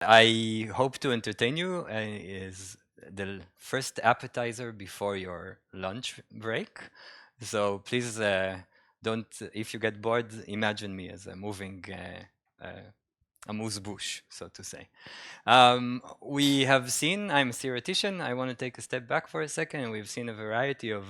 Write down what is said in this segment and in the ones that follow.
I hope to entertain you. Is the first appetizer before your lunch break. So please don't, if you get bored, imagine me as a moving amuse bouche, so to say. We have seen, I'm a theoretician, I want to take a step back for a second, and we've seen a variety of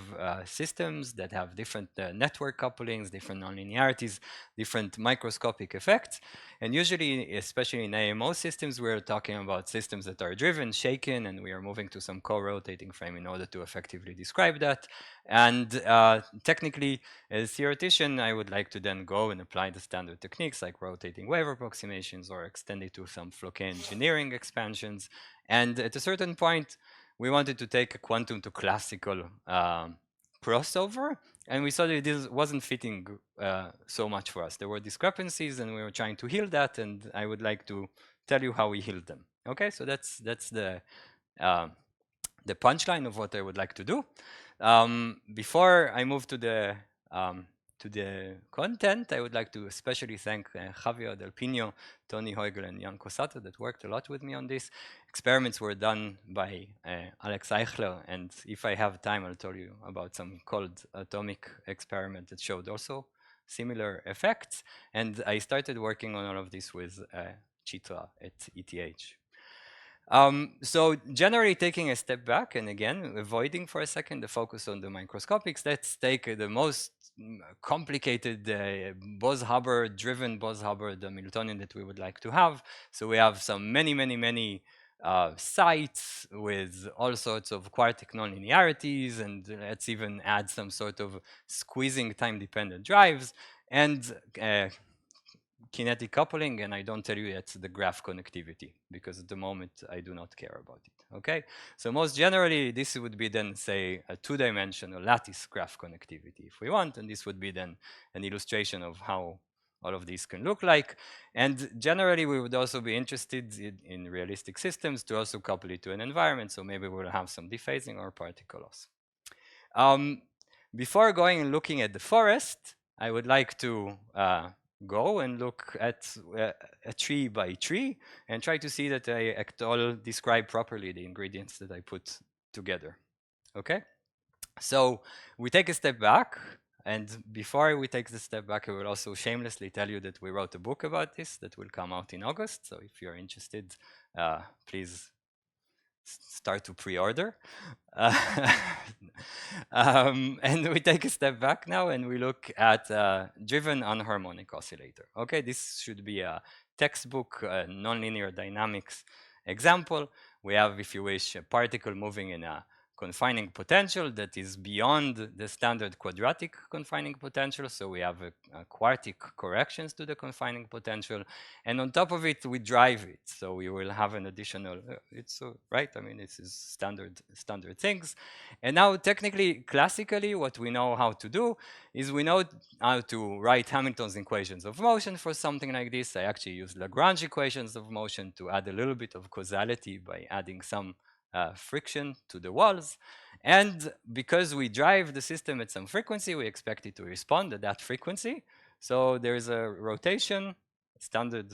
systems that have different network couplings, different nonlinearities, different microscopic effects. And usually, especially in AMO systems, we're talking about systems that are driven, shaken, and we are moving to some co-rotating frame in order to effectively describe that. And technically, as a theoretician, I would like to then go and apply the standard techniques like rotating wave approximations or extend it to some Floquet engineering expansions. And at a certain point, we wanted to take a quantum to classical crossover, and we saw that this wasn't fitting so much for us. There were discrepancies, and we were trying to heal that, and I would like to tell you how we healed them. Okay, so that's the punchline of what I would like to do. Before I move to the content, I would like to especially thank Javier Del Pino, Tony Heugel, and Jan Cosato that worked a lot with me on this. Experiments were done by Alex Eichler, and if I have time, I'll tell you about some cold atomic experiment that showed also similar effects. And I started working on all of this with Chitra at ETH. So generally taking a step back and again, avoiding for a second the focus on the microscopics, let's take the most complicated Bose-Hubbard, driven Bose-Hubbard Hamiltonian that we would like to have. So we have some many sites with all sorts of quartic nonlinearities, and let's even add some sort of squeezing time-dependent drives, and kinetic coupling, and I don't tell you yet the graph connectivity, because at the moment I do not care about it, okay? So most generally, this would be then, say, a two-dimensional lattice graph connectivity if we want, and this would be then an illustration of how all of these can look like. And generally, we would also be interested in realistic systems to also couple it to an environment, so maybe we'll have some dephasing or particle loss. Before going and looking at the forest, I would like to go and look at a tree by tree and try to see that I at all describe properly the ingredients that I put together. Okay? So we take a step back, and before we take the step back, I will also shamelessly tell you that we wrote a book about this that will come out in August. So if you're interested, please start to pre-order. And we take a step back now and we look at driven anharmonic oscillator. Okay, this should be a textbook nonlinear dynamics example. We have, if you wish, a particle moving in a confining potential that is beyond the standard quadratic confining potential. So we have a quartic corrections to the confining potential. And on top of it, we drive it. So we will have an additional, it's right, I mean, this is standard things. And now technically, classically, what we know how to do is we know how to write Hamilton's equations of motion for something like this. I actually use Lagrange equations of motion to add a little bit of causality by adding some friction to the walls. And because we drive the system at some frequency, we expect it to respond at that frequency. So there's a rotation, standard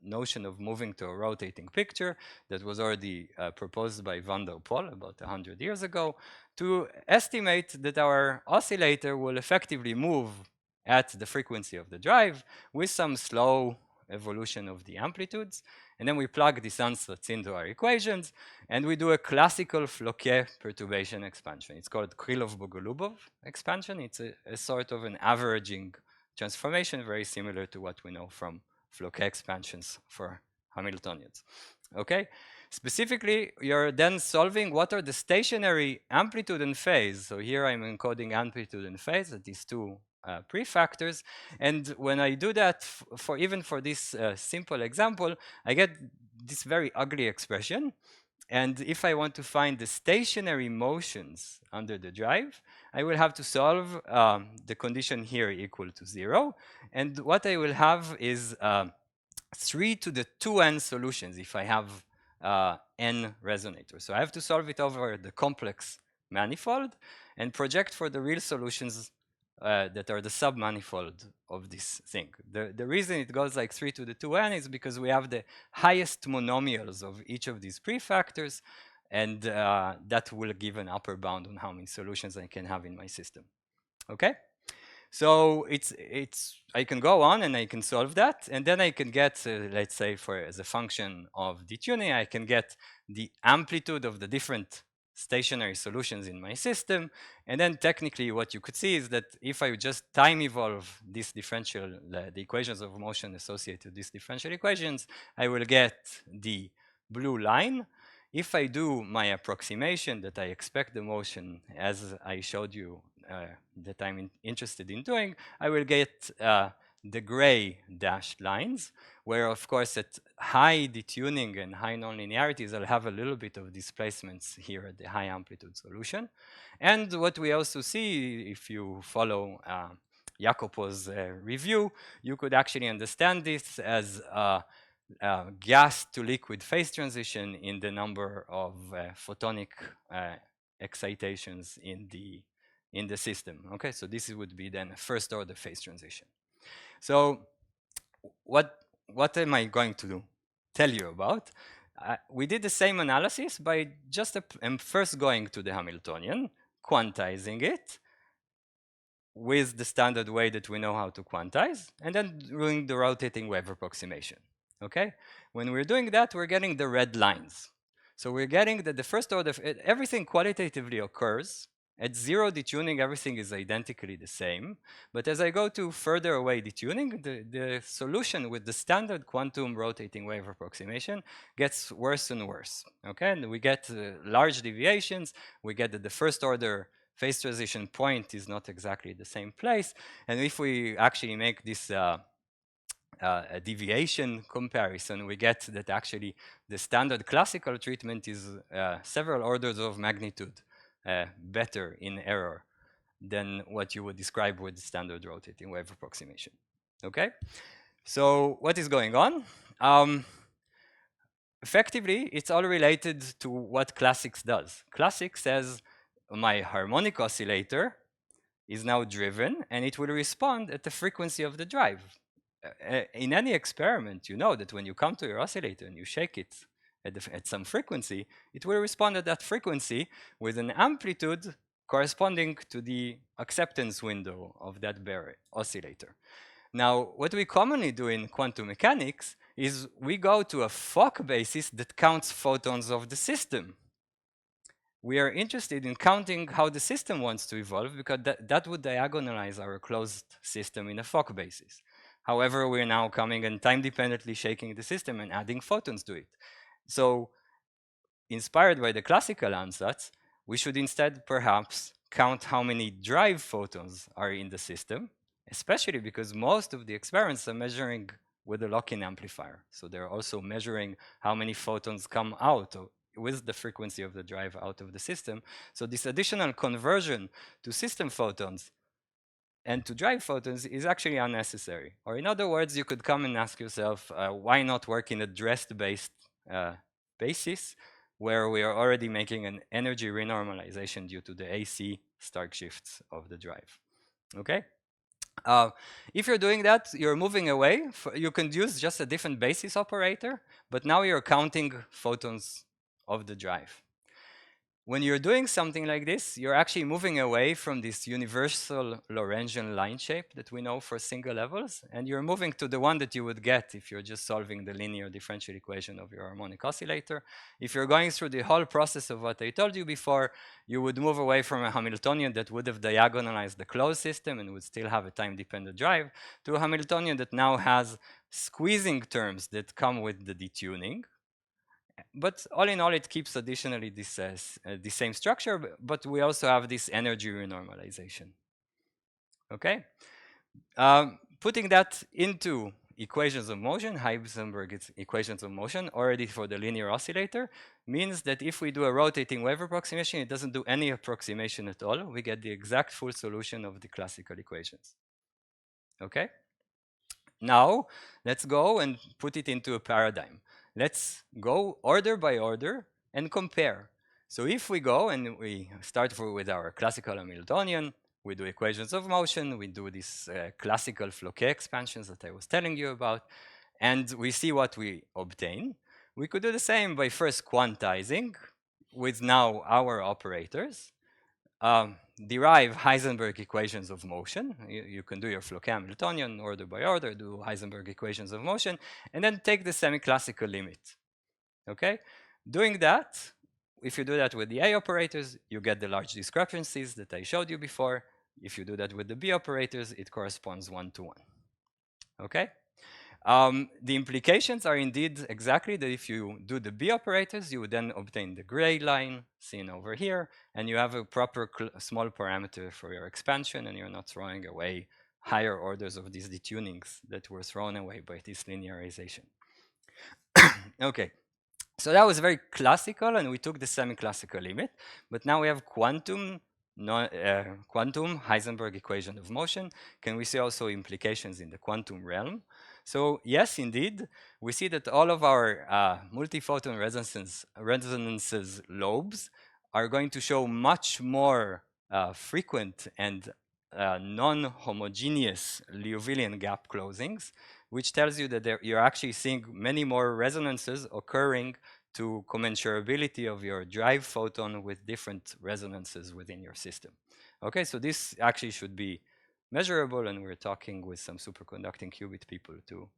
notion of moving to a rotating picture that was already proposed by van der Pol about 100 years ago to estimate that our oscillator will effectively move at the frequency of the drive with some slow evolution of the amplitudes. And then we plug these ansatz into our equations, and we do a classical Floquet perturbation expansion. It's called Krylov-Bogolubov expansion. It's a sort of an averaging transformation, very similar to what we know from Floquet expansions for Hamiltonians. Okay? Specifically, you're then solving what are the stationary amplitude and phase. So here I'm encoding amplitude and phase at these two prefactors. And when I do that, for even for this simple example, I get this very ugly expression. And if I want to find the stationary motions under the drive, I will have to solve the condition here equal to 0. And what I will have is 3 to the 2n solutions if I have n resonators. So I have to solve it over the complex manifold and project for the real solutions that are the submanifold of this thing. The reason it goes like 3 to the 2n is because we have the highest monomials of each of these prefactors, and that will give an upper bound on how many solutions I can have in my system. Okay? So I can go on and I can solve that, and then I can get, let's say, as a function of detuning, I can get the amplitude of the different stationary solutions in my system, and then technically what you could see is that if I just time evolve this differential, the equations of motion associated with these differential equations, I will get the blue line. If I do my approximation that I expect the motion as I showed you that I'm interested in doing, I will get the gray dashed lines, where of course at high detuning and high nonlinearities, I'll have a little bit of displacements here at the high amplitude solution. And what we also see, if you follow Jacopo's review, you could actually understand this as gas to liquid phase transition in the number of photonic excitations in the system. Okay, so this would be then a first order phase transition. So what am I going to tell you about? We did the same analysis by just first going to the Hamiltonian, quantizing it with the standard way that we know how to quantize, and then doing the rotating wave approximation. Okay? When we're doing that, we're getting the red lines. So we're getting that the first order, everything qualitatively occurs. At zero detuning, everything is identically the same. But as I go to further away detuning, the solution with the standard quantum rotating wave approximation gets worse and worse. Okay, and we get large deviations. We get that the first order phase transition point is not exactly the same place. And if we actually make this a deviation comparison, we get that actually the standard classical treatment is several orders of magnitude better in error than what you would describe with standard rotating wave approximation. Okay? So what is going on? Effectively, it's all related to what classics does. Classics says my harmonic oscillator is now driven and it will respond at the frequency of the drive. In any experiment, you know that when you come to your oscillator and you shake it at some frequency, it will respond at that frequency with an amplitude corresponding to the acceptance window of that bare oscillator. Now, what we commonly do in quantum mechanics is we go to a Fock basis that counts photons of the system. We are interested in counting how the system wants to evolve because that would diagonalize our closed system in a Fock basis. However, we're now coming and time-dependently shaking the system and adding photons to it. So, inspired by the classical ansatz, we should instead perhaps count how many drive photons are in the system, especially because most of the experiments are measuring with a lock-in amplifier. So they're also measuring how many photons come out with the frequency of the drive out of the system. So this additional conversion to system photons and to drive photons is actually unnecessary. Or in other words, you could come and ask yourself, why not work in a dressed-based basis where we are already making an energy renormalization due to the AC Stark shifts of the drive. Okay? If you're doing that, you're moving away. You can use just a different basis operator, but now you're counting photons of the drive. When you're doing something like this, you're actually moving away from this universal Lorentzian line shape that we know for single levels, and you're moving to the one that you would get if you're just solving the linear differential equation of your harmonic oscillator. If you're going through the whole process of what I told you before, you would move away from a Hamiltonian that would have diagonalized the closed system and would still have a time-dependent drive to a Hamiltonian that now has squeezing terms that come with the detuning. But all in all, it keeps additionally this the same structure, but we also have this energy renormalization. Okay, putting that into equations of motion, Heisenberg's equations of motion, already for the linear oscillator, means that if we do a rotating wave approximation, it doesn't do any approximation at all. We get the exact full solution of the classical equations. Okay. Now, let's go and put it into a paradigm. Let's go order by order and compare. So if we go and we start with our classical Hamiltonian, we do equations of motion, we do these classical Floquet expansions that I was telling you about, and we see what we obtain. We could do the same by first quantizing with now our operators, derive Heisenberg equations of motion. You can do your Floquet Hamiltonian order by order, do Heisenberg equations of motion, and then take the semi-classical limit. Okay? Doing that, if you do that with the A operators, you get the large discrepancies that I showed you before. If you do that with the B operators, it corresponds 1-to-1. Okay? The implications are indeed exactly that if you do the B operators, you would then obtain the gray line seen over here, and you have a proper small parameter for your expansion, and you're not throwing away higher orders of these detunings that were thrown away by this linearization. Okay, so that was very classical, and we took the semi-classical limit, but now we have quantum Heisenberg equation of motion. Can we see also implications in the quantum realm? So yes, indeed, we see that all of our multiphoton resonances lobes are going to show much more frequent and non-homogeneous Liouvillean gap closings, which tells you that you're actually seeing many more resonances occurring to commensurability of your drive photon with different resonances within your system. Okay, so this actually should be measurable, and we're talking with some superconducting qubit people to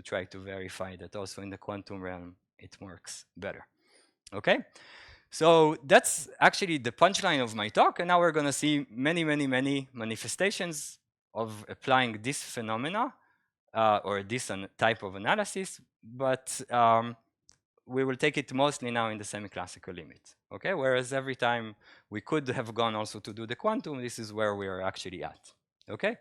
try to verify that also in the quantum realm it works better. Okay, so that's actually the punchline of my talk, and now we're going to see many manifestations of applying this phenomena or this type of analysis, but we will take it mostly now in the semi-classical limit, okay? Whereas every time we could have gone also to do the quantum, this is where we are actually at, okay?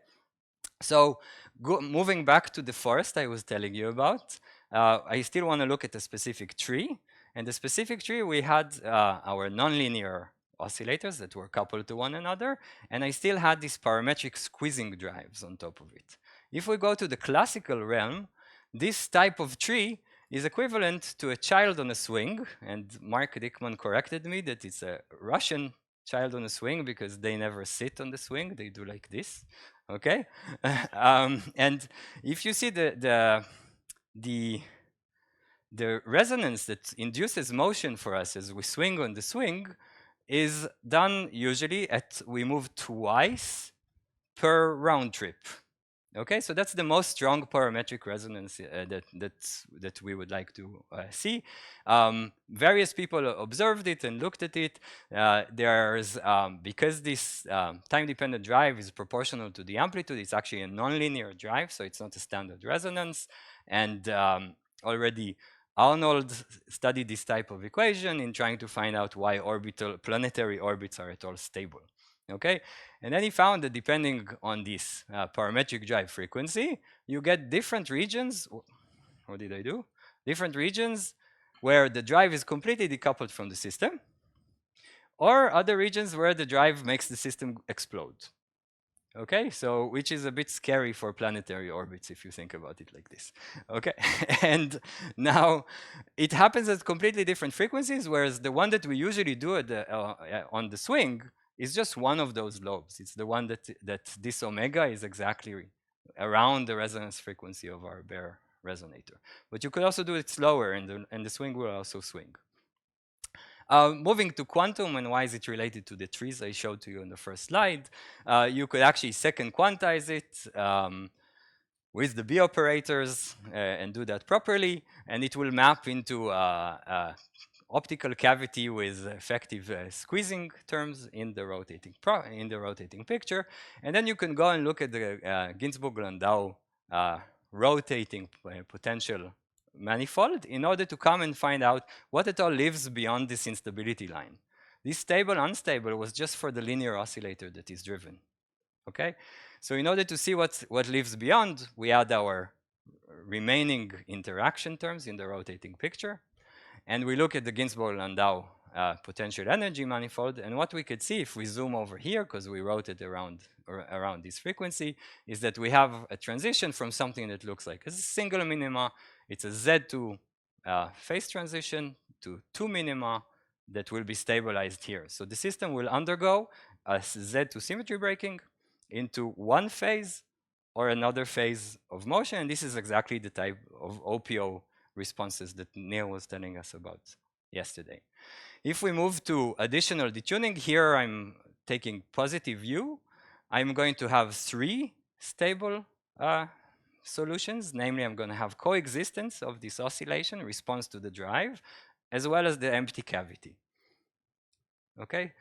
So moving back to the forest I was telling you about, I still want to look at a specific tree. And the specific tree, we had our nonlinear oscillators that were coupled to one another, and I still had these parametric squeezing drives on top of it. If we go to the classical realm, this type of tree is equivalent to a child on a swing, and Mark Dickman corrected me that it's a Russian child on a swing because they never sit on the swing, they do like this, okay? And if you see the resonance that induces motion for us as we swing on the swing is done usually we move twice per round trip. Okay, so that's the most strong parametric resonance that we would like to see. Various people observed it and looked at it. There's because this time-dependent drive is proportional to the amplitude, it's actually a nonlinear drive, so it's not a standard resonance. And already Arnold studied this type of equation in trying to find out why planetary orbits are at all stable. Okay, and then he found that depending on this parametric drive frequency, you get different regions. What did I do? Different regions where the drive is completely decoupled from the system, or other regions where the drive makes the system explode. Okay, so which is a bit scary for planetary orbits if you think about it like this. Okay, and now it happens at completely different frequencies, whereas the one that we usually do at on the swing is just one of those lobes. It's the one that this omega is exactly around the resonance frequency of our bare resonator. But you could also do it slower, and the swing will also swing. Moving to quantum, and why is it related to the trees I showed to you in the first slide, you could actually second quantize it with the B operators and do that properly, and it will map into optical cavity with effective squeezing terms in the rotating picture, and then you can go and look at the Ginzburg-Landau rotating potential manifold in order to come and find out what at all lives beyond this instability line. This stable, unstable was just for the linear oscillator that is driven. Okay, so in order to see what lives beyond, we add our remaining interaction terms in the rotating picture, and we look at the Ginzburg-Landau potential energy manifold, and what we could see if we zoom over here, because we rotate around this frequency, is that we have a transition from something that looks like a single minima. It's a Z2 phase transition to 2 minima that will be stabilized here. So the system will undergo a Z2 symmetry breaking, into one phase or another phase of motion. And this is exactly the type of OPO responses that Neil was telling us about yesterday. If we move to additional detuning, here I'm taking positive U. I'm going to have 3 stable solutions. Namely, I'm going to have coexistence of this oscillation, response to the drive, as well as the empty cavity. Okay?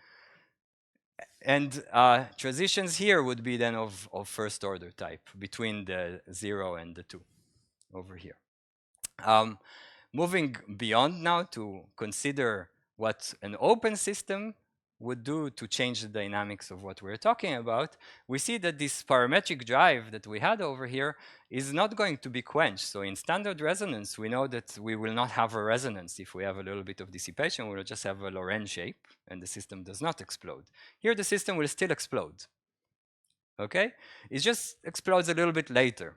And transitions here would be then of first order type between the 0 and the 2 over here. Moving beyond now to consider what an open system would do to change the dynamics of what we're talking about, we see that this parametric drive that we had over here is not going to be quenched. So in standard resonance, we know that we will not have a resonance if we have a little bit of dissipation. We'll just have a Lorentz shape, and the system does not explode. Here, the system will still explode. Okay? It just explodes a little bit later,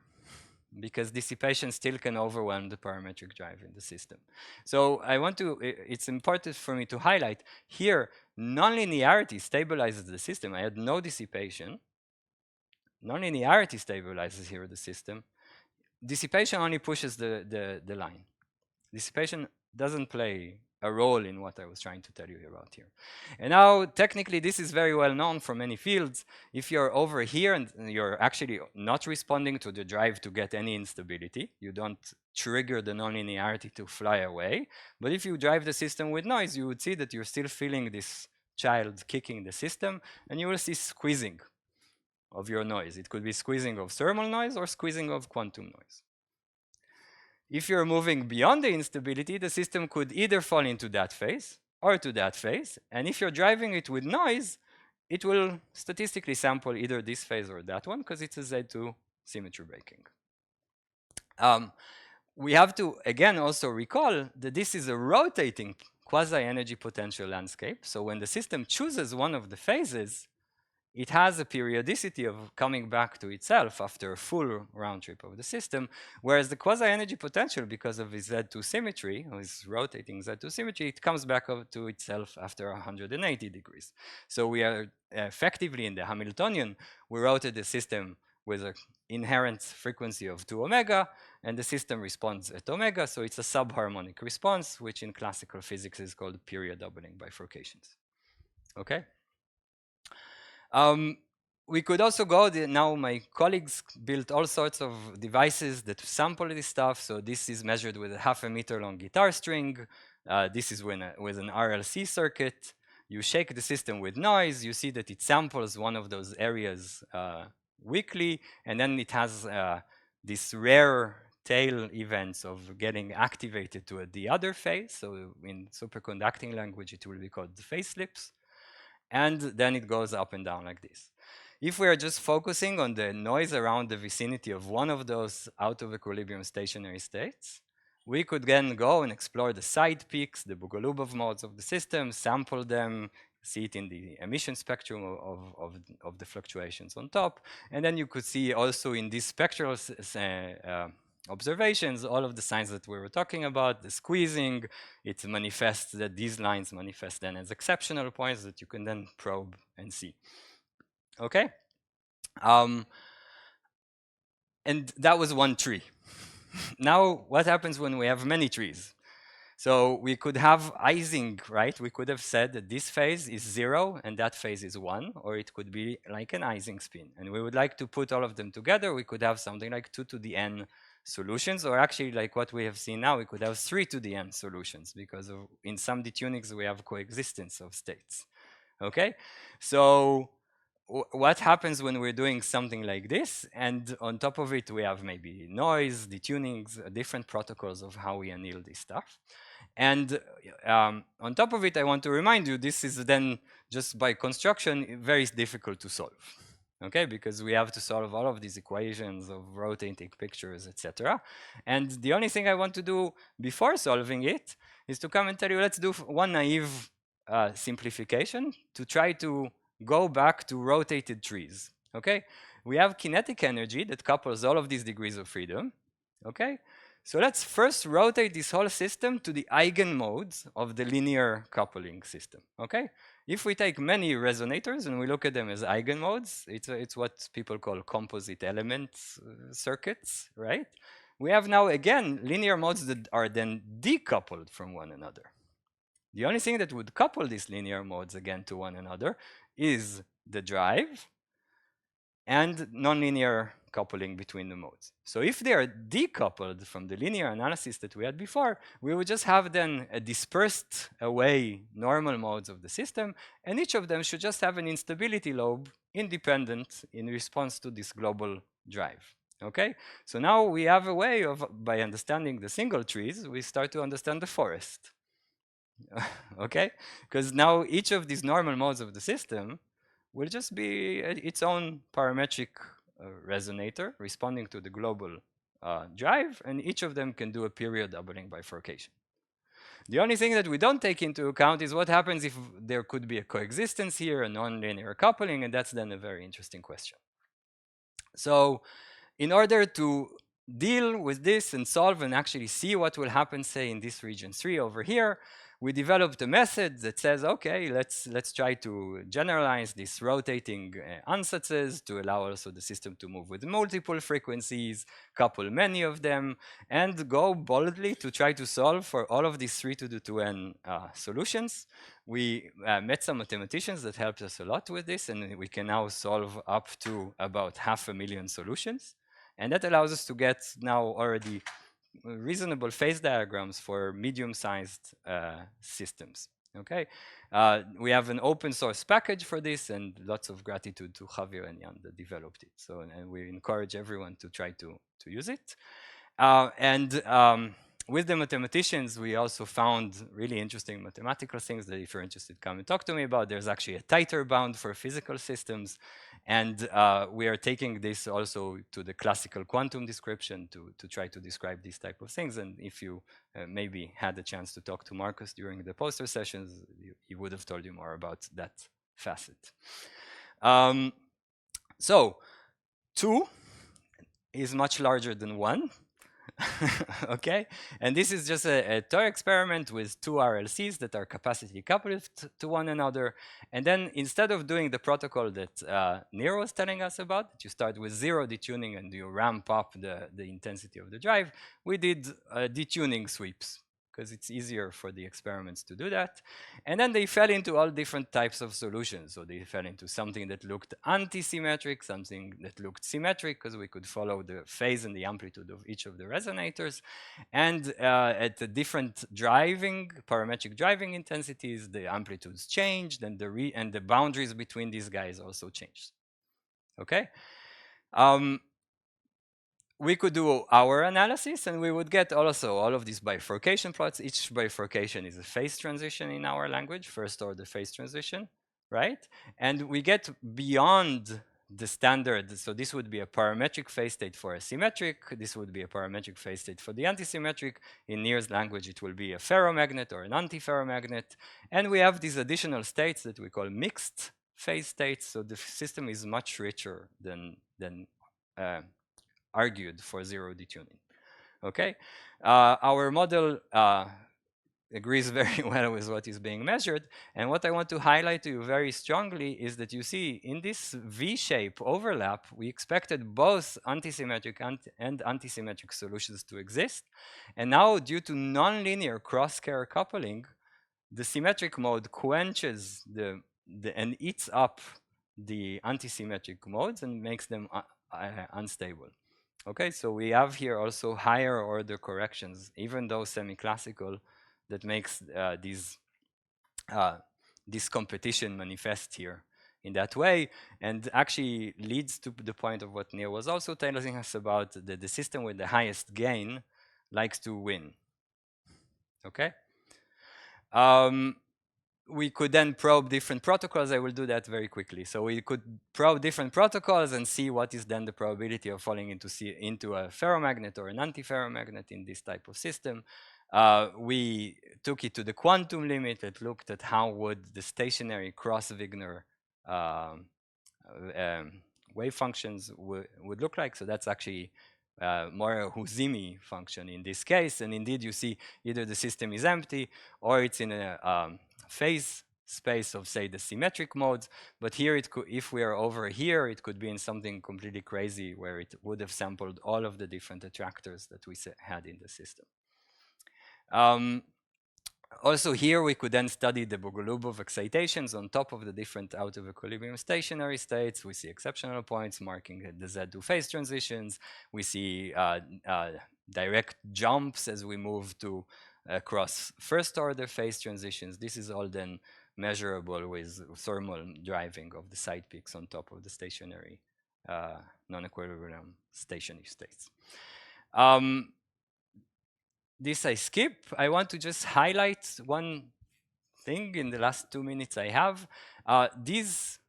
because dissipation still can overwhelm the parametric drive in the system. So it's important for me to highlight here, nonlinearity stabilizes the system. I had no dissipation. Nonlinearity stabilizes here the system. Dissipation only pushes the line. Dissipation doesn't play a role in what I was trying to tell you about here. And now, technically, this is very well known from many fields. If you're over here and you're actually not responding to the drive to get any instability, you don't trigger the nonlinearity to fly away. But if you drive the system with noise, you would see that you're still feeling this child kicking the system, and you will see squeezing of your noise. It could be squeezing of thermal noise or squeezing of quantum noise. If you're moving beyond the instability, the system could either fall into that phase or to that phase. And if you're driving it with noise, it will statistically sample either this phase or that one, because it's a Z2 symmetry breaking. We have to, again, also recall that this is a rotating quasi-energy potential landscape. So when the system chooses one of the phases, it has a periodicity of coming back to itself after a full round trip of the system, whereas the quasi-energy potential, because of its Z2 symmetry, or its rotating Z2 symmetry, it comes back to itself after 180 degrees. So we are effectively in the Hamiltonian, we rotate the system with an inherent frequency of 2 omega, and the system responds at omega, so it's a subharmonic response, which in classical physics is called period doubling bifurcations. Okay? We could also go, now my colleagues built all sorts of devices that sample this stuff. So this is measured with a 0.5 meter long guitar string. This is with an RLC circuit. You shake the system with noise. You see that it samples one of those areas weakly. And then it has this rare tail events of getting activated to the other phase. So in superconducting language, it will be called the phase slips. And then it goes up and down like this. If we are just focusing on the noise around the vicinity of one of those out of equilibrium stationary states, we could then go and explore the side peaks, the Bogolubov modes of the system, sample them, see it in the emission spectrum of the fluctuations on top. And then you could see also in these spectral observations, all of the signs that we were talking about, the squeezing, it manifests that these lines manifest then as exceptional points that you can then probe and see. Okay? And that was one tree. Now, what happens when we have many trees? So we could have Ising, right? We could have said that this phase is 0 and that phase is 1, or it could be like an Ising spin. And we would like to put all of them together. We could have something like 2 to the n solutions, or actually like what we have seen now, we could have 3 to the n solutions, because in some detunings we have coexistence of states. Okay? So what happens when we're doing something like this? And on top of it, we have maybe noise, detunings, different protocols of how we anneal this stuff. And on top of it, I want to remind you, this is then just by construction very difficult to solve. Okay, because we have to solve all of these equations of rotating pictures, etc. And the only thing I want to do before solving it is to come and tell you, let's do one naive simplification to try to go back to rotated trees. Okay, we have kinetic energy that couples all of these degrees of freedom. Okay, So let's first rotate this whole system to the eigenmodes of the linear coupling system, okay? If we take many resonators and we look at them as eigenmodes, it's what people call composite elements circuits, right? We have now, again, linear modes that are then decoupled from one another. The only thing that would couple these linear modes again to one another is the drive and nonlinear coupling between the modes. So if they are decoupled from the linear analysis that we had before, we would just have then a dispersed away normal modes of the system, and each of them should just have an instability lobe independent in response to this global drive. Okay, so now we have a way of, by understanding the single trees, we start to understand the forest. Okay, because now each of these normal modes of the system will just be its own parametric resonator responding to the global drive, and each of them can do a period doubling bifurcation. The only thing that we don't take into account is what happens if there could be a coexistence here, a nonlinear coupling, and that's then a very interesting question. So in order to deal with this and solve and actually see what will happen, say, in this region 3 over here, we developed a method that says, okay, let's try to generalize these rotating ansatzes to allow also the system to move with multiple frequencies, couple many of them, and go boldly to try to solve for all of these 3 to the 2n solutions. We met some mathematicians that helped us a lot with this, and we can now solve up to about 500,000 solutions. And that allows us to get now already reasonable phase diagrams for medium-sized systems. Okay, we have an open source package for this, and lots of gratitude to Javier and Jan that developed it. So, and we encourage everyone to try to use it. With the mathematicians, we also found really interesting mathematical things that if you're interested, come and talk to me about. There's actually a tighter bound for physical systems. And we are taking this also to the classical quantum description to try to describe these type of things. And if you maybe had the chance to talk to Marcus during the poster sessions, he would have told you more about that facet. So 2 is much larger than 1. Okay, and this is just a toy experiment with 2 RLCs that are capacity coupled to one another. And then instead of doing the protocol that Nir was telling us about, that you start with 0 detuning and you ramp up the intensity of the drive, we did detuning sweeps, because it's easier for the experiments to do that. And then they fell into all different types of solutions. So they fell into something that looked anti-symmetric, something that looked symmetric, because we could follow the phase and the amplitude of each of the resonators. And at the different parametric driving intensities, the amplitudes changed, and the boundaries between these guys also changed. Okay? We could do our analysis, and we would get also all of these bifurcation plots. Each bifurcation is a phase transition in our language, first order phase transition, right? And we get beyond the standard. So this would be a parametric phase state for a symmetric. This would be a parametric phase state for the antisymmetric. In Nir's language, it will be a ferromagnet or an antiferromagnet. And we have these additional states that we call mixed phase states. So the system is much richer than argued for 0 detuning. Okay, our model agrees very well with what is being measured. And what I want to highlight to you very strongly is that you see in this V-shape overlap, we expected both antisymmetric and antisymmetric solutions to exist. And now, due to nonlinear cross-care coupling, the symmetric mode quenches and eats up the antisymmetric modes and makes them unstable. Okay, so we have here also higher order corrections, even though semi-classical, that makes this competition manifest here in that way, and actually leads to the point of what Nir was also telling us about, that the system with the highest gain likes to win. Okay? We could then probe different protocols. I will do that very quickly. So we could probe different protocols and see what is then the probability of falling into a ferromagnet or an antiferromagnet in this type of system. We took it to the quantum limit. It looked at how would the stationary cross-Wigner wave functions would look like. So that's actually more a Houdini function in this case. And indeed, you see either the system is empty or it's in a phase space of, say, the symmetric modes. But here, it could, if we are over here, it could be in something completely crazy where it would have sampled all of the different attractors that we had in the system. Also here, we could then study the Bogolubov excitations on top of the different out of equilibrium stationary states. We see exceptional points marking the Z2 phase transitions. We see direct jumps as we move to across first order phase transitions. This is all then measurable with thermal driving of the side peaks on top of the stationary non-equilibrium stationary states. This I skip. I want to just highlight one thing in the last 2 minutes I have. These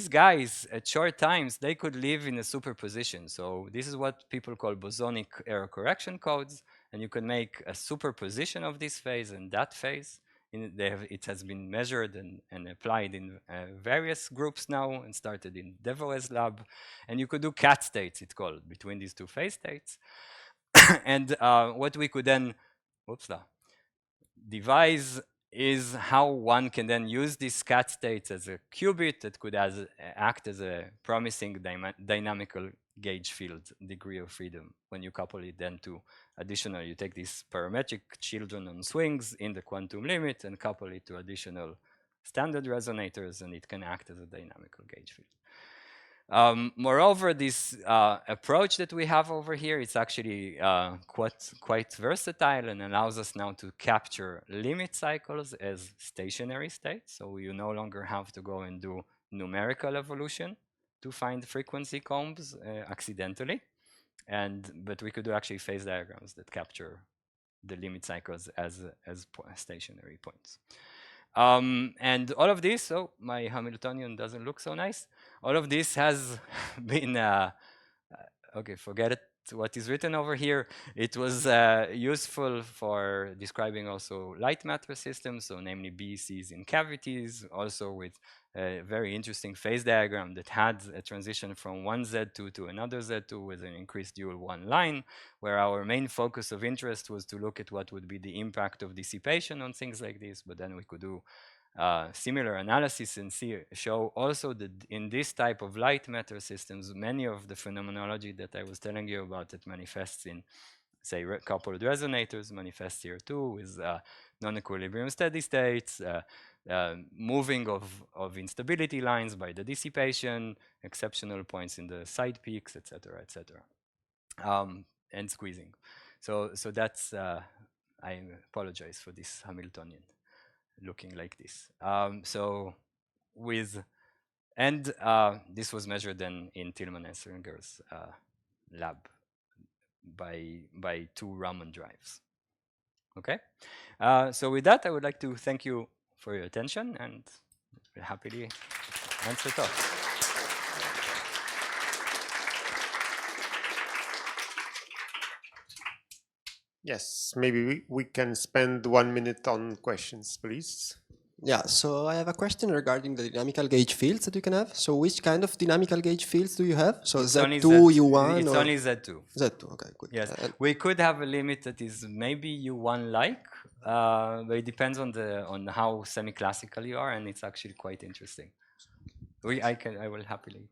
guys at short times, they could live in a superposition. So this is what people call bosonic error correction codes. And you can make a superposition of this phase and that phase. It has been measured and applied in various groups now and started in Devore's lab. And you could do cat states, it's called, between these two phase states. And what we could then devise is how one can then use these cat states as a qubit that could act as a promising dynamical gauge field degree of freedom when you couple it then to additional, you take these parametric children on swings in the quantum limit and couple it to additional standard resonators, and it can act as a dynamical gauge field. Moreover, this approach that we have over here, it's actually quite versatile and allows us now to capture limit cycles as stationary states. So you no longer have to go and do numerical evolution to find frequency combs accidentally. But we could do actually phase diagrams that capture the limit cycles as stationary points. And all of this, oh, my Hamiltonian doesn't look so nice. All of this has been, okay, forget it, what is written over here. It was useful for describing also light matter systems, so namely BECs in cavities, also with a very interesting phase diagram that had a transition from one Z2 to another Z2 with an increased dual one line, where our main focus of interest was to look at what would be the impact of dissipation on things like this, but then we could do similar analysis and show also that in this type of light matter systems, many of the phenomenology that I was telling you about that manifests in, say, coupled resonators manifests here too, with non-equilibrium steady states, moving of instability lines by the dissipation, exceptional points in the side peaks, etc., etc., and squeezing. So that's, I apologize for this Hamiltonian looking like this. This was measured then in Tillman and Seringer's lab by 2 Raman drives. Okay, so with that, I would like to thank you for your attention and happily answer talks. Yes, maybe we can spend 1 minute on questions, please. Yeah, so I have a question regarding the dynamical gauge fields that you can have. So which kind of dynamical gauge fields do you have? So it's Z2, U1? It's only Z2. Z2, okay, good. Yes, we could have a limit that is maybe U1-like, but it depends on how semi-classical you are, and it's actually quite interesting. I will happily